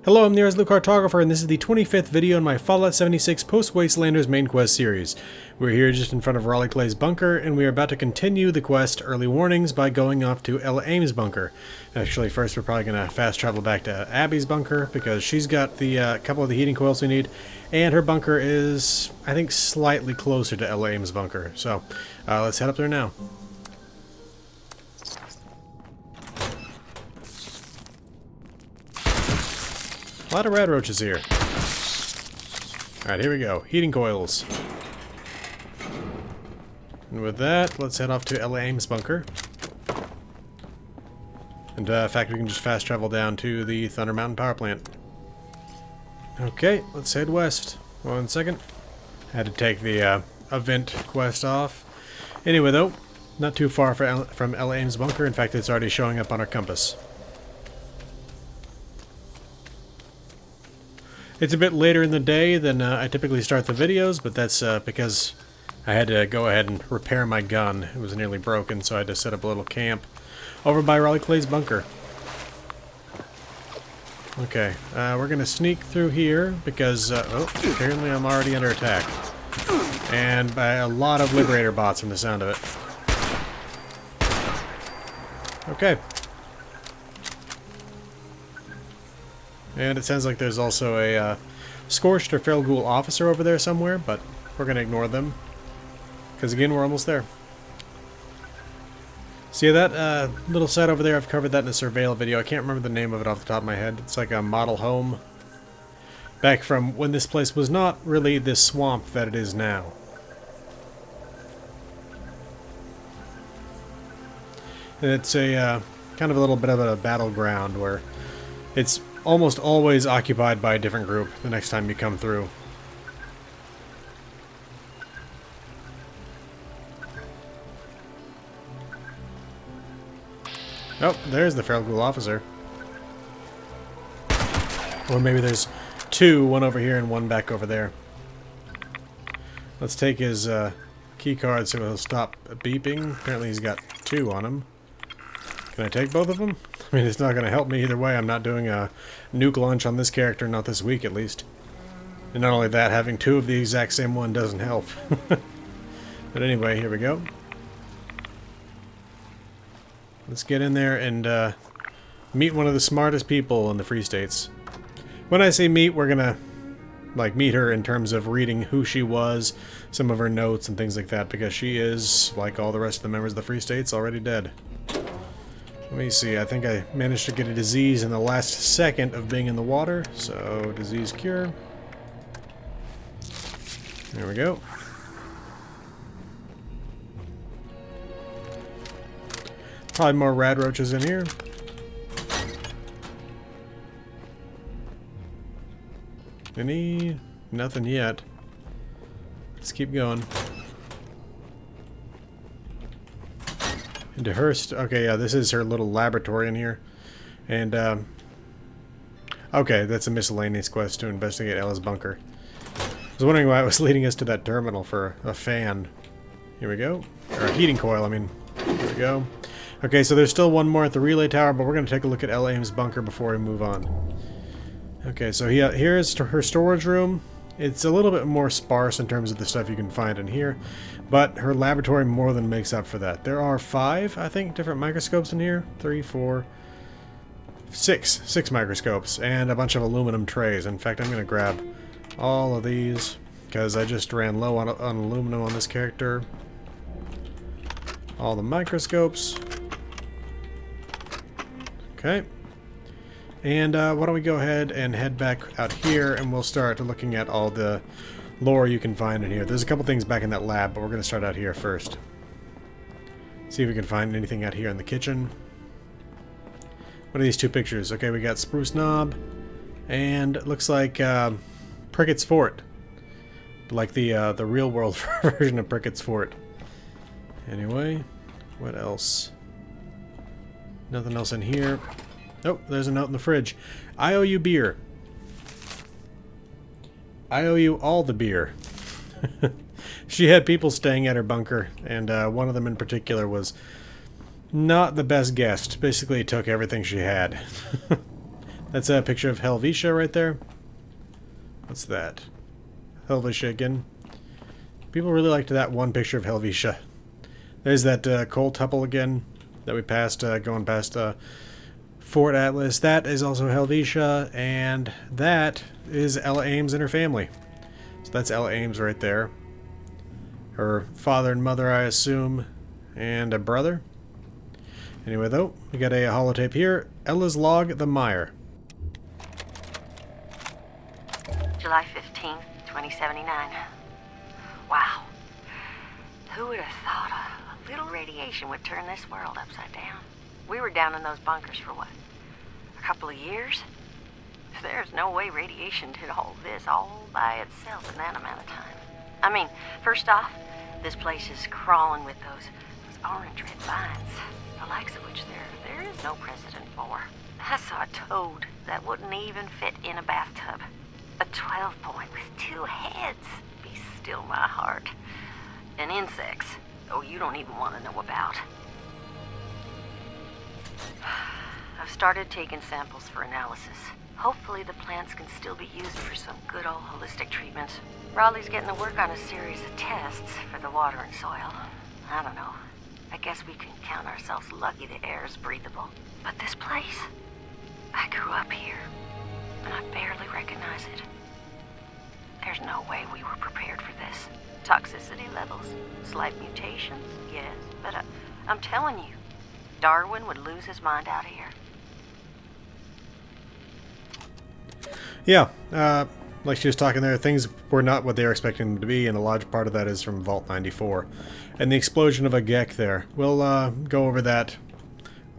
Hello, I'm the Luke Cartographer, and this is the 25th video in my Fallout 76 Post-Wastelanders main quest series. We're here just in front of Raleigh Clay's bunker, and we are about to continue the quest Early Warnings by going off to Ella Ames' bunker. Actually, first we're probably going to fast travel back to Abby's bunker, because she's got the couple of the heating coils we need, and her bunker is, I think, slightly closer to Ella Ames' bunker. So, let's head up there now. A lot of rad roaches here. Alright, here we go. Heating coils. And with that, let's head off to Ella Ames' bunker. And in fact, we can just fast travel down to the Thunder Mountain power plant. Okay, let's head west. 1 second. Had to take the event quest off. Anyway, though, not too far from Ella Ames' bunker. In fact, it's already showing up on our compass. It's a bit later in the day than I typically start the videos, but that's because I had to go ahead and repair my gun. It was nearly broken, so I had to set up a little camp over by Raleigh Clay's bunker. Okay, we're going to sneak through here because, apparently I'm already under attack. And by a lot of Liberator bots from the sound of it. Okay. And it sounds like there's also a Scorched or Feral Ghoul officer over there somewhere, but we're going to ignore them. Because again, we're almost there. See that little set over there? I've covered that in a surveil video. I can't remember the name of it off the top of my head. It's like a model home. Back from when this place was not really this swamp that it is now. And it's a kind of a little bit of a battleground where it's almost always occupied by a different group the next time you come through. Oh, there's the Feral Ghoul officer. Or maybe there's two, one over here and one back over there. Let's take his key card so he'll stop beeping. Apparently he's got two on him. Can I take both of them? I mean, it's not going to help me either way. I'm not doing a nuke launch on this character, not this week at least. And not only that, having two of the exact same one doesn't help. But anyway, here we go. Let's get in there and meet one of the smartest people in the Free States. When I say meet, we're going to meet her in terms of reading who she was, some of her notes and things like that, because she is, like all the rest of the members of the Free States, already dead. Let me see, I think I managed to get a disease in the last second of being in the water, so disease cure. There we go. Probably more rad roaches in here. Any? Nothing yet. Let's keep going. Into her, okay, yeah, this is her little laboratory in here. And, okay, that's a miscellaneous quest to investigate Ella's bunker. I was wondering why it was leading us to that terminal for a fan. Here we go. Or a heating coil, I mean. Here we go. Okay, so there's still one more at the relay tower, but we're going to take a look at Ella Ames' bunker before we move on. Okay, so here's her storage room. It's a little bit more sparse in terms of the stuff you can find in here, but her laboratory more than makes up for that. There are 5, I think, different microscopes in here. 3, 4, 6. 6 microscopes, and a bunch of aluminum trays. In fact, I'm going to grab all of these, because I just ran low on aluminum on this character. All the microscopes. Okay. And why don't we go ahead and head back out here, and we'll start looking at all the lore you can find in here. There's a couple things back in that lab, but we're going to start out here first. See if we can find anything out here in the kitchen. What are these two pictures? Okay, we got Spruce Knob, and it looks like Prickett's Fort. Like the real world version of Prickett's Fort. Anyway, what else? Nothing else in here. Oh, there's a note in the fridge. I owe you beer. I owe you all the beer. She had people staying at her bunker, and one of them in particular was not the best guest. Basically took everything she had. That's a picture of Helvetia right there. What's that? Helvetia again. People really liked that one picture of Helvetia. There's that coal tuple again that we passed, going past Fort Atlas. That is also Helvetia, and that is Ella Ames and her family. So that's Ella Ames right there. Her father and mother, I assume, and a brother. Anyway, though, we got a holotape here. Ella's log, the mire. July 15th, 2079. Wow. Who would have thought a little radiation would turn this world upside down? We were down in those bunkers for what? A couple of years? There's no way radiation did all this all by itself in that amount of time. I mean, first off, this place is crawling with those orange red vines, the likes of which there is no precedent for. I saw a toad that wouldn't even fit in a bathtub. A 12-point with 2 heads. Be still my heart. And insects. Oh, you don't even want to know about. I've started taking samples for analysis. Hopefully the plants can still be used for some good old holistic treatment. Raleigh's getting to work on a series of tests for the water and soil. I don't know. I guess we can count ourselves lucky the air is breathable. But this place, I grew up here, and I barely recognize it. There's no way we were prepared for this. Toxicity levels, slight mutations, yes, but I'm telling you, Darwin would lose his mind out here. Yeah, like she was talking there, things were not what they were expecting them to be, and a large part of that is from Vault 94. And the explosion of a Gek there. We'll go over that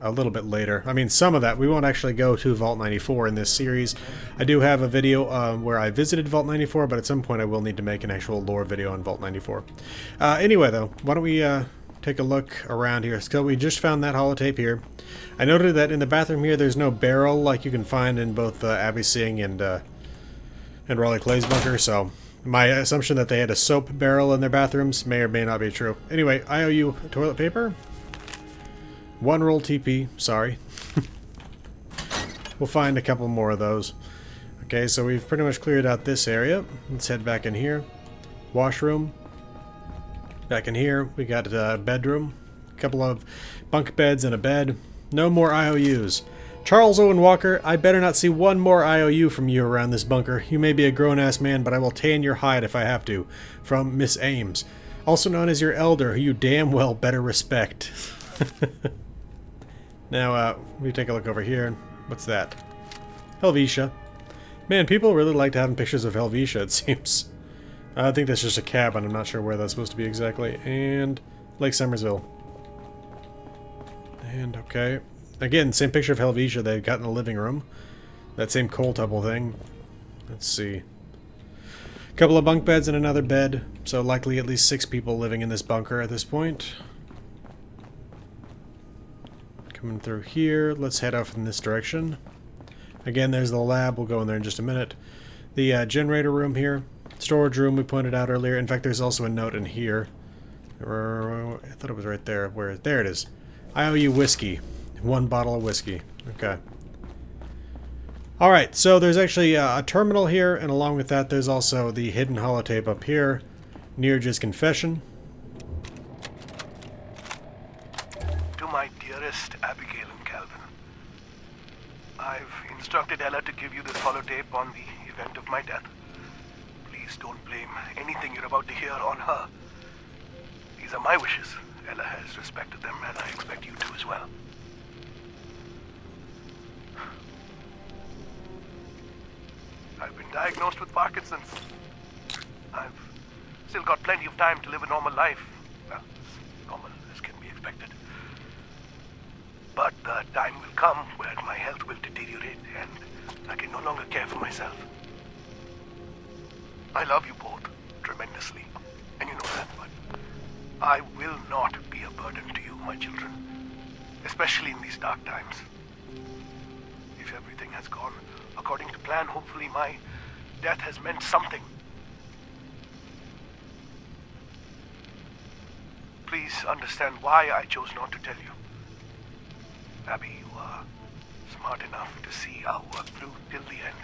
a little bit later. I mean, some of that. We won't actually go to Vault 94 in this series. I do have a video where I visited Vault 94, but at some point I will need to make an actual lore video on Vault 94. Anyway, though, why don't we take a look around here. So we just found that holotape here. I noted that in the bathroom here there's no barrel like you can find in both Abby Singh and Raleigh Clay's bunker, so my assumption that they had a soap barrel in their bathrooms may or may not be true. Anyway, IOU toilet paper. 1 roll TP, sorry. We'll find a couple more of those. Okay, so we've pretty much cleared out this area. Let's head back in here. Washroom. Back in here, we got a bedroom. A couple of bunk beds and a bed. No more IOUs. Charles Owen Walker, I better not see one more IOU from you around this bunker. You may be a grown-ass man, but I will tan your hide if I have to. From Miss Ames. Also known as your elder, who you damn well better respect. Now, we take a look over here. What's that? Helvetia. Man, people really like having pictures of Helvetia, it seems. I think that's just a cabin. I'm not sure where that's supposed to be exactly. And Lake Summersville. And, okay. Again, same picture of Helvetia they got in the living room. That same coal tubble thing. Let's see. A couple of bunk beds and another bed. So likely at least 6 people living in this bunker at this point. Coming through here. Let's head off in this direction. Again, there's the lab. We'll go in there in just a minute. The generator room here. Storage room we pointed out earlier. In fact, there's also a note in here. I thought it was right there. There it is. IOU whiskey. 1 bottle of whiskey. Okay. Alright, so there's actually a terminal here, and along with that there's also the hidden holotape up here. Neerja's confession. To my dearest Abigail and Calvin, I've instructed Ella to give you this holotape on the event of my death. Please don't blame anything you're about to hear on her. These are my wishes. Ella has respected them, and I expect you to as well. I've been diagnosed with Parkinson's. I've still got plenty of time to live a normal life. Well, as normal as can be expected. But the time will come where my health will deteriorate and I can no longer care for myself. I love you both tremendously, and you know that, but I will not be a burden to you, my children. Especially in these dark times. If everything has gone according to plan, hopefully my death has meant something. Please understand why I chose not to tell you. Abby, you are smart. smart enough to see our work through till the end.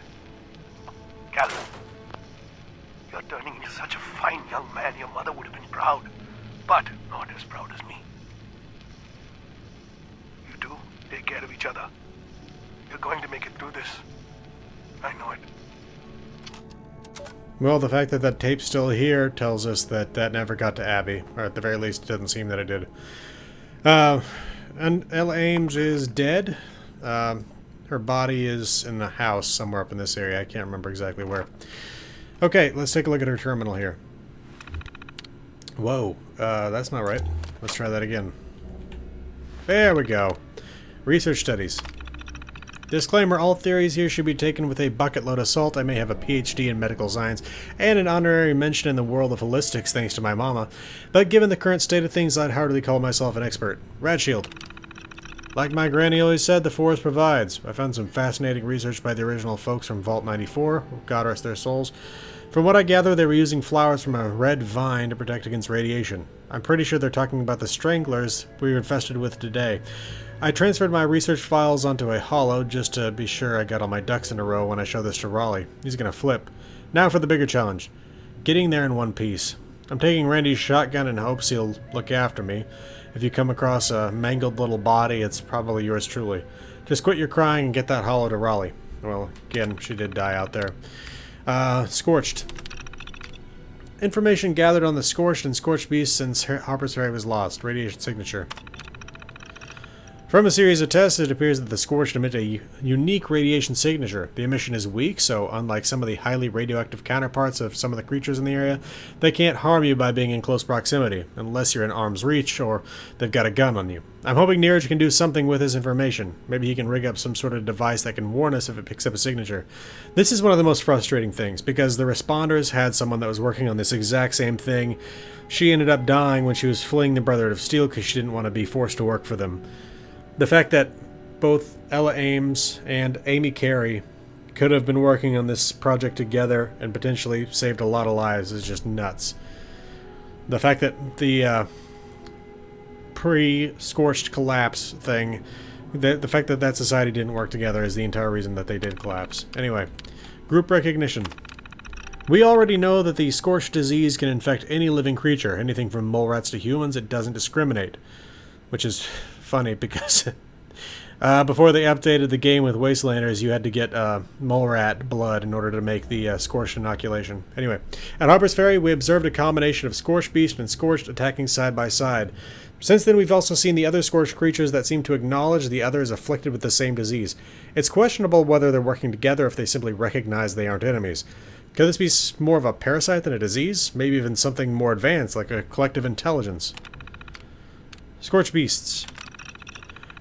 Calvin, you're turning into such a fine young man. Your mother would have been proud, but not as proud as me. You two, take care of each other. You're going to make it through this. I know it. Well, the fact that that tape's still here tells us that that never got to Abby. Or at the very least, it doesn't seem that it did. And Ella Ames is dead. Her body is in the house somewhere up in this area. I can't remember exactly where. Okay, let's take a look at her terminal here. Whoa, that's not right. Let's try that again. There we go. Research studies. Disclaimer, all theories here should be taken with a bucket load of salt. I may have a PhD in medical science and an honorary mention in the world of holistics thanks to my mama, but given the current state of things, I'd hardly call myself an expert. Radshield. Like my granny always said, the forest provides. I found some fascinating research by the original folks from Vault 94, God rest their souls. From what I gather, they were using flowers from a red vine to protect against radiation. I'm pretty sure they're talking about the stranglers we were infested with today. I transferred my research files onto a holo just to be sure I got all my ducks in a row when I show this to Raleigh. He's gonna flip. Now for the bigger challenge. Getting there in one piece. I'm taking Randy's shotgun in hopes he'll look after me. If you come across a mangled little body, it's probably yours truly. Just quit your crying and get that holo to Raleigh. Well, again, she did die out there. Scorched. Information gathered on the Scorched and Scorched Beast since Harper's Ferry was lost. Radiation signature. From a series of tests, it appears that the Scorched emit a unique radiation signature. The emission is weak, so unlike some of the highly radioactive counterparts of some of the creatures in the area, they can't harm you by being in close proximity, unless you're in arm's reach or they've got a gun on you. I'm hoping Neeraj can do something with this information. Maybe he can rig up some sort of device that can warn us if it picks up a signature. This is one of the most frustrating things, because the responders had someone that was working on this exact same thing. She ended up dying when she was fleeing the Brotherhood of Steel because she didn't want to be forced to work for them. The fact that both Ella Ames and Amy Carey could have been working on this project together and potentially saved a lot of lives is just nuts. The fact that the pre-Scorched collapse thing, the fact that that society didn't work together is the entire reason that they did collapse. Anyway, group recognition. We already know that the Scorched disease can infect any living creature, anything from mole rats to humans. It doesn't discriminate, which is funny because before they updated the game with Wastelanders, you had to get mole rat blood in order to make the Scorched inoculation. Anyway, at Harper's Ferry, we observed a combination of Scorched Beast and Scorched attacking side by side. Since then, we've also seen the other Scorched creatures that seem to acknowledge the other is afflicted with the same disease. It's questionable whether they're working together or if they simply recognize they aren't enemies. Could this be more of a parasite than a disease? Maybe even something more advanced, like a collective intelligence. Scorched Beasts.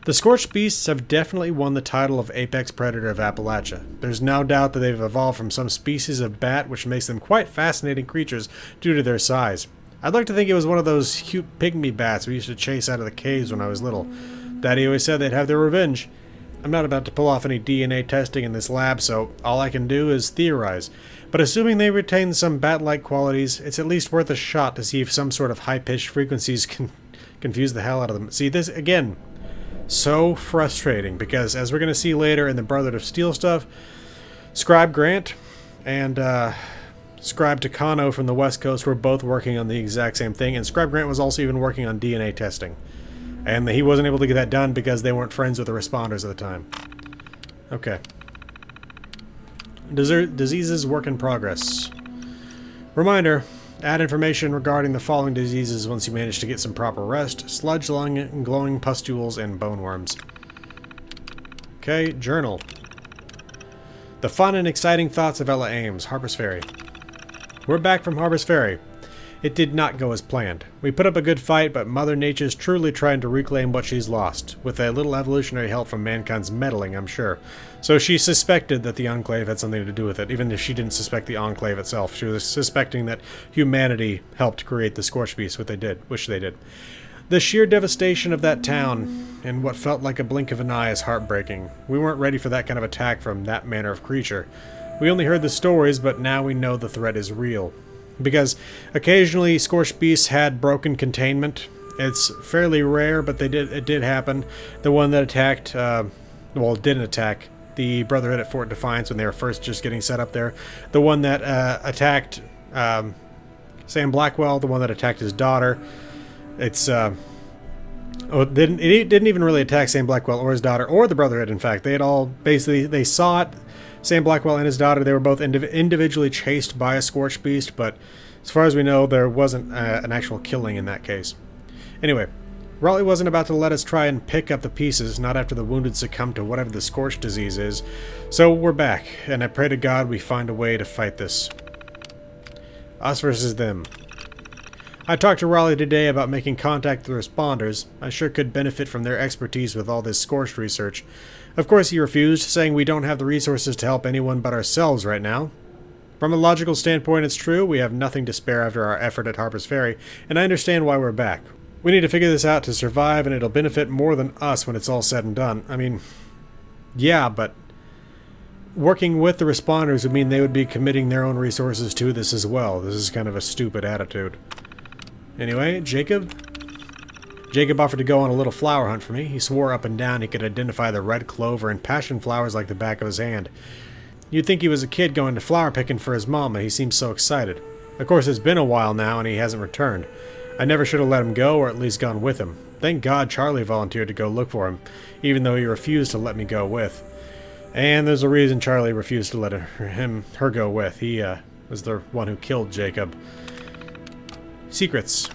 The Scorched Beasts have definitely won the title of apex predator of Appalachia. There's no doubt that they've evolved from some species of bat, which makes them quite fascinating creatures due to their size. I'd like to think it was one of those cute pygmy bats we used to chase out of the caves when I was little. Daddy always said they'd have their revenge. I'm not about to pull off any DNA testing in this lab, so all I can do is theorize. But assuming they retain some bat-like qualities, it's at least worth a shot to see if some sort of high-pitched frequencies can confuse the hell out of them. See, this, again, so frustrating, because as we're going to see later in the Brotherhood of Steel stuff, Scribe Grant and Scribe Takano from the West Coast were both working on the exact same thing, and Scribe Grant was also even working on DNA testing. And he wasn't able to get that done because they weren't friends with the responders at the time. Okay. Diseases work in progress. Reminder, add information regarding the following diseases once you manage to get some proper rest. Sludge lung, glowing pustules, and bone worms. Okay, journal. The fun and exciting thoughts of Ella Ames, Harper's Ferry. We're back from Harper's Ferry. It did not go as planned. We put up a good fight, but Mother Nature's truly trying to reclaim what she's lost, with a little evolutionary help from mankind's meddling, I'm sure. So she suspected that the Enclave had something to do with it, even if she didn't suspect the Enclave itself. She was suspecting that humanity helped create the Scorched Beast, which they did. The sheer devastation of that town, in what felt like a blink of an eye, is heartbreaking. We weren't ready for that kind of attack from that manner of creature. We only heard the stories, but now we know the threat is real. Because occasionally Scorched Beasts had broken containment. It's fairly rare, but it did happen. The one that attacked well, didn't attack the Brotherhood at Fort Defiance when they were first just getting set up there. The one that attacked Sam Blackwell, the one that attacked his daughter. It's it didn't even really attack Sam Blackwell or his daughter or the Brotherhood. In fact, they had all basically, they saw it. Sam Blackwell and his daughter, they were both individually chased by a Scorched Beast, but as far as we know, there wasn't an actual killing in that case. Anyway, Raleigh wasn't about to let us try and pick up the pieces, not after the wounded succumb to whatever the Scorched disease is. So we're back, and I pray to God we find a way to fight this. Us versus them. I talked to Raleigh today about making contact with the responders. I sure could benefit from their expertise with all this Scorched research. Of course he refused, saying we don't have the resources to help anyone but ourselves right now. From a logical standpoint, it's true, we have nothing to spare after our effort at Harper's Ferry, and I understand why we're back. We need to figure this out to survive, and it'll benefit more than us when it's all said and done. I mean, yeah, but working with the responders would mean they would be committing their own resources to this as well. This is kind of a stupid attitude. Anyway, Jacob offered to go on a little flower hunt for me. He swore up and down he could identify the red clover and passion flowers like the back of his hand. You'd think he was a kid going to flower picking for his mama. He seemed so excited. Of course, it's been a while now and he hasn't returned. I never should have let him go, or at least gone with him. Thank God Charlie volunteered to go look for him, even though he refused to let me go with. And there's a reason Charlie refused to let her go with. He was the one who killed Jacob. Secrets.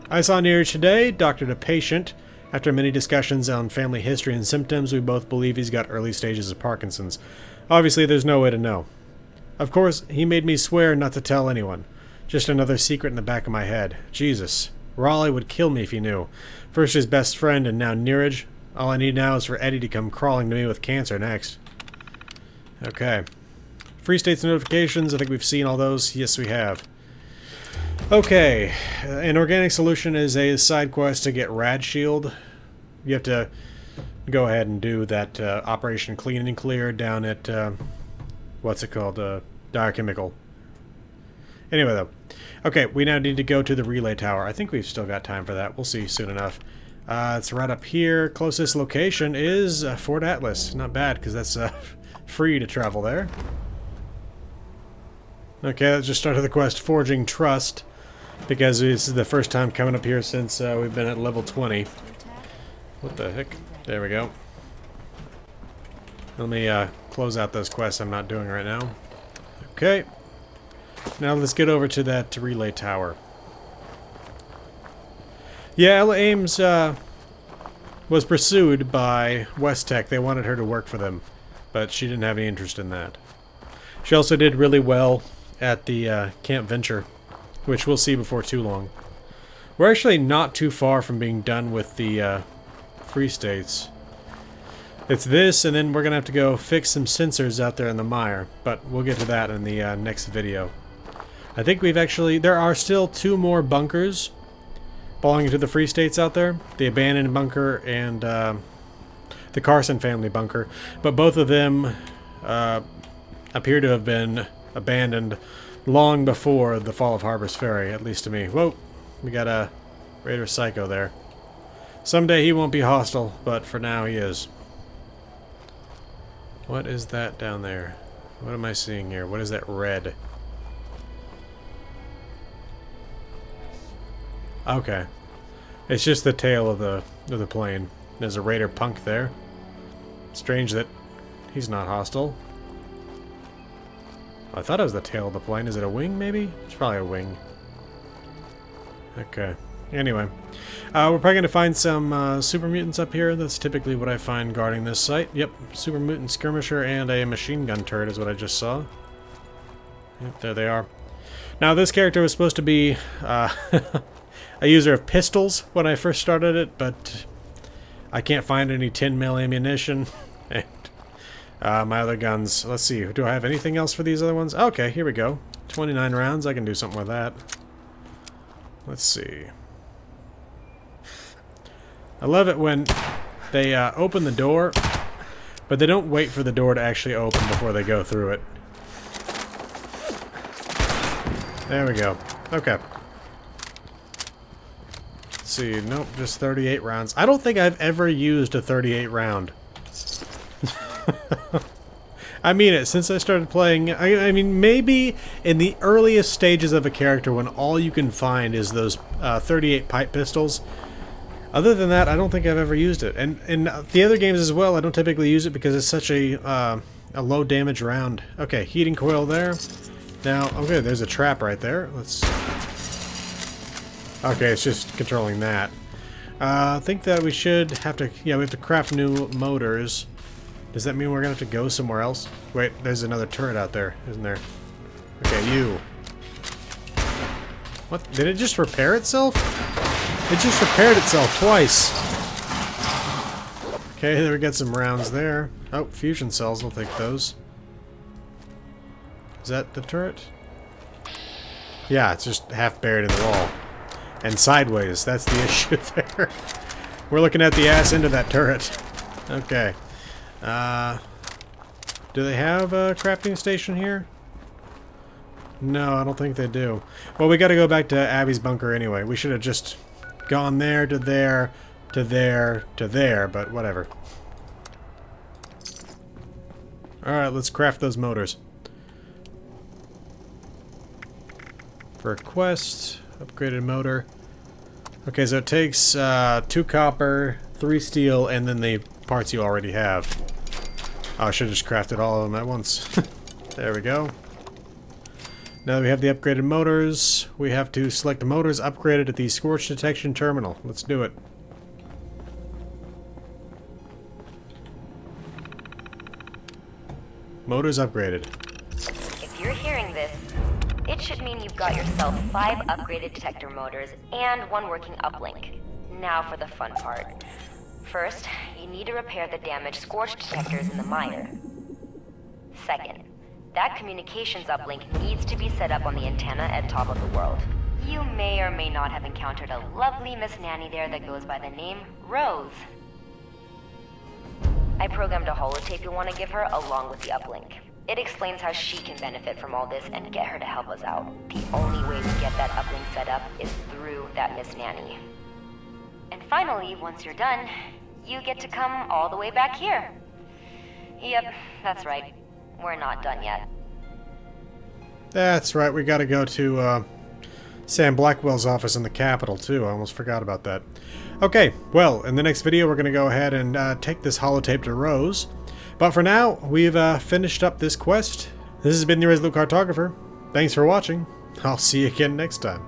I saw Neeraj today, doctored a patient. After many discussions on family history and symptoms, we both believe he's got early stages of Parkinson's. Obviously, there's no way to know. Of course, he made me swear not to tell anyone. Just another secret in the back of my head. Jesus. Raleigh would kill me if he knew. First his best friend, and now Neeraj. All I need now is for Eddie to come crawling to me with cancer next. Okay. Free States notifications, I think we've seen all those. Yes, we have. Okay. An organic solution is a side quest to get Rad Shield. You have to go ahead and do that Operation Clean and Clear down at, what's it called? Dire Chemical. Anyway, though. Okay, we now need to go to the relay tower. I think we've still got time for that. We'll see soon enough. It's right up here. Closest location is Fort Atlas. Not bad, because that's free to travel there. Okay, let's just start the quest, Forging Trust, because this is the first time coming up here since we've been at level 20. What the heck? There we go. Let me close out those quests I'm not doing right now. Okay. Now let's get over to that relay tower. Yeah, Ella Ames was pursued by West Tech. They wanted her to work for them, but she didn't have any interest in that. She also did really well at the Camp Venture, which we'll see before too long. We're actually not too far from being done with the Free States. It's this, and then we're going to have to go fix some sensors out there in the mire, but we'll get to that in the next video. I think we've actually... There are still 2 more bunkers belonging to the Free States out there. The Abandoned Bunker and the Carson family bunker. But both of them appear to have been abandoned long before the fall of Harper's Ferry, at least to me. Whoa! We got a Raider Psycho there. Someday he won't be hostile, but for now he is. What is that down there? What am I seeing here? What is that red? Okay. It's just the tail of the plane. There's a Raider punk there. Strange that he's not hostile. I thought it was the tail of the plane. Is it a wing, maybe? It's probably a wing. Okay. Anyway. We're probably going to find some super mutants up here. That's typically what I find guarding this site. Yep. Super mutant skirmisher and a machine gun turret is what I just saw. Yep, there they are. Now, this character was supposed to be a user of pistols when I first started it, but I can't find any 10mm ammunition. And my other guns, let's see, do I have anything else for these other ones? Okay, here we go. 29 rounds, I can do something with that. Let's see. I love it when they open the door, but they don't wait for the door to actually open before they go through it. There we go. Okay. Let's see. Nope, just 38 rounds. I don't think I've ever used a 38 round. I mean it. Since I started playing, I mean, maybe in the earliest stages of a character when all you can find is those 38 pipe pistols. Other than that, I don't think I've ever used it. And in the other games as well, I don't typically use it because it's such a low damage round. Okay, heating coil there. Now, okay, there's a trap right there. Let's... Okay, it's just controlling that. I think that we should have to... Yeah, we have to craft new motors. Does that mean we're going to have to go somewhere else? Wait, there's another turret out there, isn't there? Okay, you. What? Did it just repair itself? It just repaired itself twice. Okay, there we got some rounds there. Oh, fusion cells, I'll take those. Is that the turret? Yeah, it's just half buried in the wall. And sideways, that's the issue there. We're looking at the ass end of that turret. Okay. Do they have a crafting station here? No, I don't think they do. Well, we gotta go back to Abby's bunker anyway. We should have just gone there to there to there to there, but whatever. Alright, let's craft those motors. For a quest, upgraded motor. Okay, so it takes 2 copper, 3 steel, and then the parts you already have. Oh, I should have just crafted all of them at once. There we go. Now that we have the upgraded motors, we have to select the motors upgraded at the scorch detection terminal. Let's do it. Motors upgraded. If you're hearing this, it should mean you've got yourself 5 upgraded detector motors and 1 working uplink. Now for the fun part. First, you need to repair the damaged scorch detectors in the miner. Second, that communications uplink needs to be set up on the antenna at top of the world. You may or may not have encountered a lovely Miss Nanny there that goes by the name Rose. I programmed a holotape you'll want to give her along with the uplink. It explains how she can benefit from all this and get her to help us out. The only way we get that uplink set up is through that Miss Nanny. And finally, once you're done, you get to come all the way back here. Yep, that's right. We're not done yet. That's right, we gotta go to Sam Blackwell's office in the Capitol too. I almost forgot about that. Okay, well, in the next video we're gonna go ahead and take this holotape to Rose. But for now, we've finished up this quest. This has been the Resolute Cartographer. Thanks for watching. I'll see you again next time.